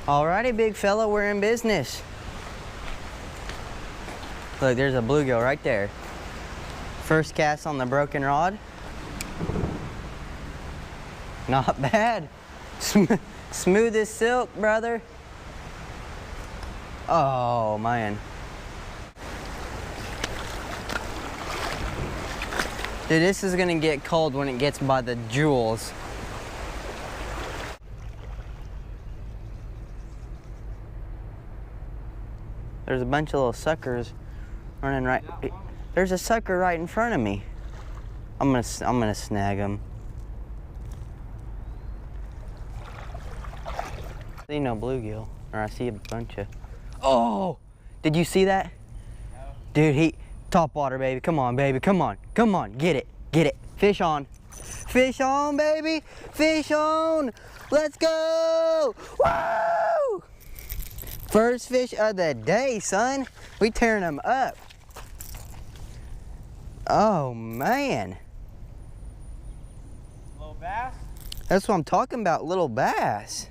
Alrighty, big fella, we're in business. Look, there's a bluegill right there. First cast on the broken rod. Not bad. Smooth as silk, brother. Oh, man. Dude, this is gonna get cold when it gets by the jewels. There's a bunch of little suckers running right. There's a sucker right in front of me. I'm gonna snag him. I see no bluegill, or I see a bunch of. Oh, did you see that? No. Dude, top water, baby. Come on, baby. Come on, come on. Get it, get it. Fish on, baby. Fish on. Let's go. Woo! First fish of the day, son. We tearing them up. Oh, man. Little bass? That's what I'm talking about, little bass.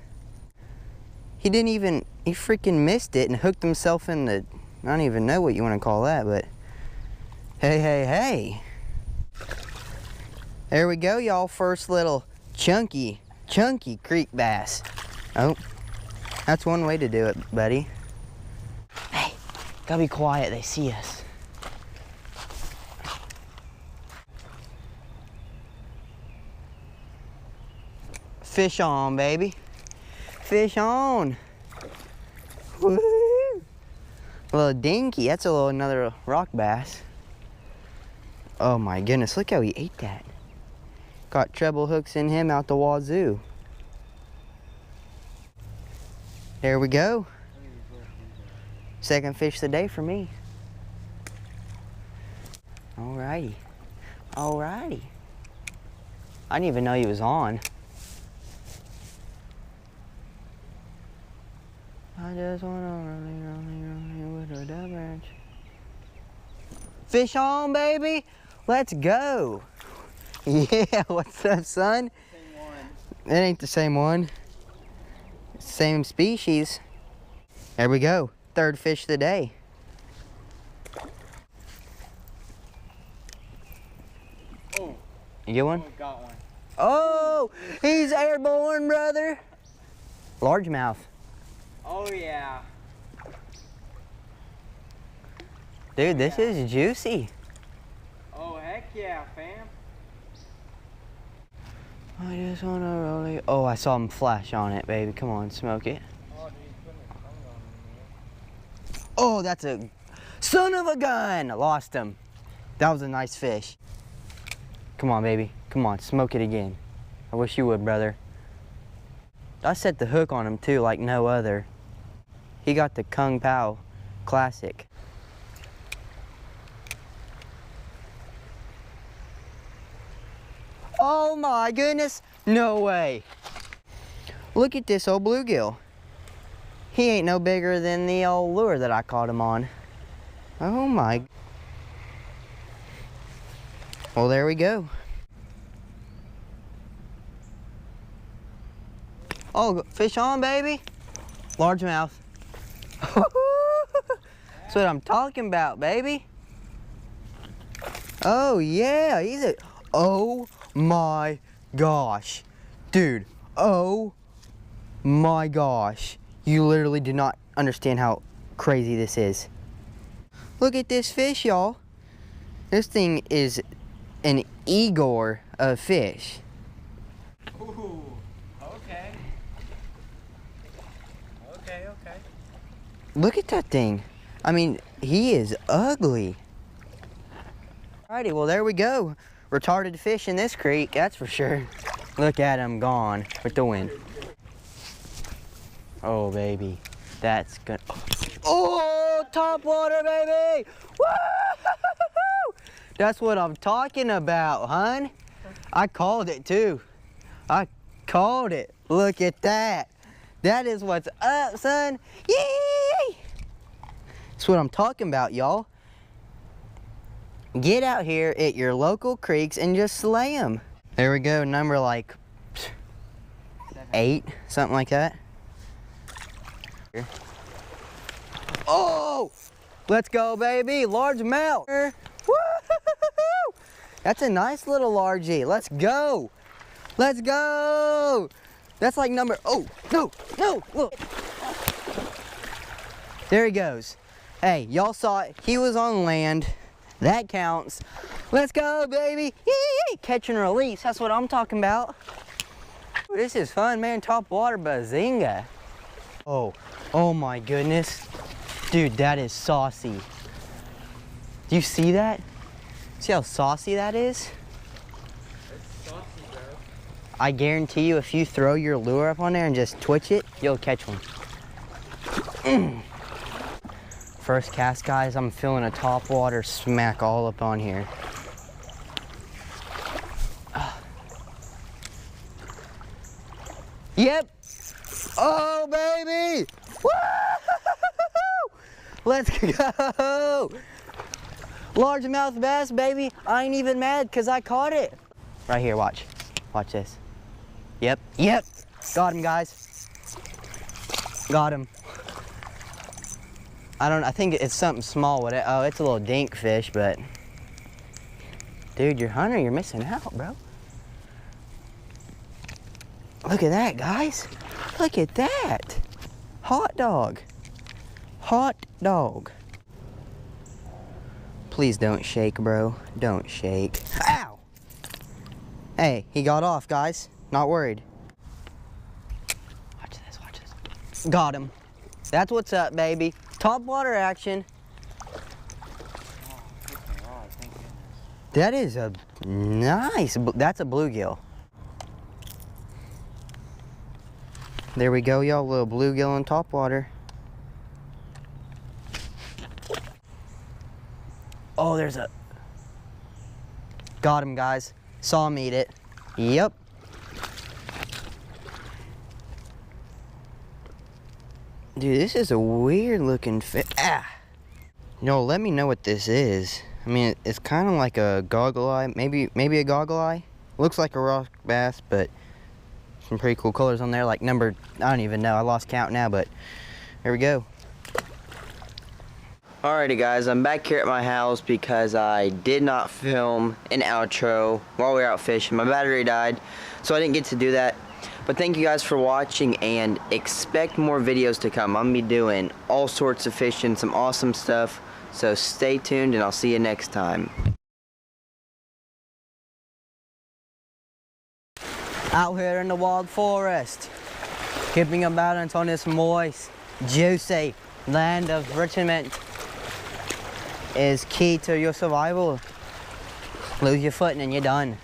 He freaking missed it and hooked himself in the, I don't even know what you want to call that, but hey, hey, hey. There we go, y'all. First little chunky creek bass. Oh. That's one way to do it, buddy. Hey, gotta be quiet, they see us. Fish on, baby. Fish on. Woo! A little dinky, that's another rock bass. Oh my goodness, look how he ate that. Got treble hooks in him out the wazoo. There we go. Second fish of the day for me. Alrighty. Alrighty. I didn't even know he was on. I just wanna roll with a dub branch. Fish on, baby. Let's go. Yeah, what's up, son? Same one. It ain't the same one. Same species. There we go. Third fish of the day. Oh. You get one? Oh, got one. Oh, he's airborne, brother. Largemouth. Oh, yeah. Dude, this is juicy. Oh, heck yeah, fam. I just wanna roll it. Oh, I saw him flash on it, baby. Come on, smoke it. Oh, dude, he's putting his tongue on me. Oh, that's a son of a gun. I lost him. That was a nice fish. Come on, baby. Come on, smoke it again. I wish you would, brother. I set the hook on him too, like no other. He got the Kung Pao Classic. Oh my goodness, no way. Look at this old bluegill. He ain't no bigger than the old lure that I caught him on. Oh my. Well, there we go. Oh, fish on, baby. Largemouth. That's what I'm talking about, baby. Oh yeah, he's a, oh my gosh. Dude, oh my gosh. You literally do not understand how crazy this is. Look at this fish, y'all. This thing is an Igor of fish. Ooh, okay. Okay. Look at that thing. I mean, he is ugly. Alrighty, well there we go. Retarded fish in this creek, that's for sure. Look at him gone with the wind. Oh baby, that's good. Oh, top water, baby! Woo! That's what I'm talking about, hun. I called it too. I called it. Look at that. That is what's up, son. Yay! That's what I'm talking about, y'all. Get out here at your local creeks and just slay them. There we go, number like 8, something like that. Oh, let's go, baby. Largemouth. Woo-hoo-hoo-hoo. That's a nice little largie. Let's go. Let's go. That's like number, oh, no, look. There he goes. Hey, y'all saw it. He was on land. That counts. Let's go, baby. Yee! Catch and release. That's what I'm talking about. This is fun, man. Top water bazinga. Oh my goodness. Dude, that is saucy. Do you see that? See how saucy that is? It's saucy, bro. I guarantee you if you throw your lure up on there and just twitch it, you'll catch one. First cast, guys, I'm feeling a top water smack all up on here. Yep. Oh, baby. Woo! Let's go. Largemouth bass, baby. I ain't even mad because I caught it. Right here, watch. Watch this. Yep. Got him, guys. Got him. I think it's something small with it. Oh, it's a little dink fish, but dude, you're hunter, you're missing out, bro. Look at that, guys. Look at that. Hot dog. Hot dog. Please don't shake, bro. Don't shake. Ow! Hey, he got off, guys. Not worried. Watch this, watch this. Got him. That's what's up, baby. Top water action. That is a nice, that's a bluegill. There we go, y'all, little bluegill on top water. Oh, there's a, got him, guys. Saw him eat it. Yep. Dude, this is a weird looking fish. Ah! No, let me know what this is. I mean, it's kind of like a goggle eye, maybe a goggle eye. Looks like a rock bass, but some pretty cool colors on there, like number, I don't even know, I lost count now, but here we go. Alrighty guys, I'm back here at my house because I did not film an outro while we were out fishing. My battery died, so I didn't get to do that. But thank you guys for watching and expect more videos to come. I'm gonna be doing all sorts of fishing, some awesome stuff. So stay tuned and I'll see you next time. Out here in the wild forest, keeping a balance on this moist, juicy land of Richmond is key to your survival. Lose your footing and you're done.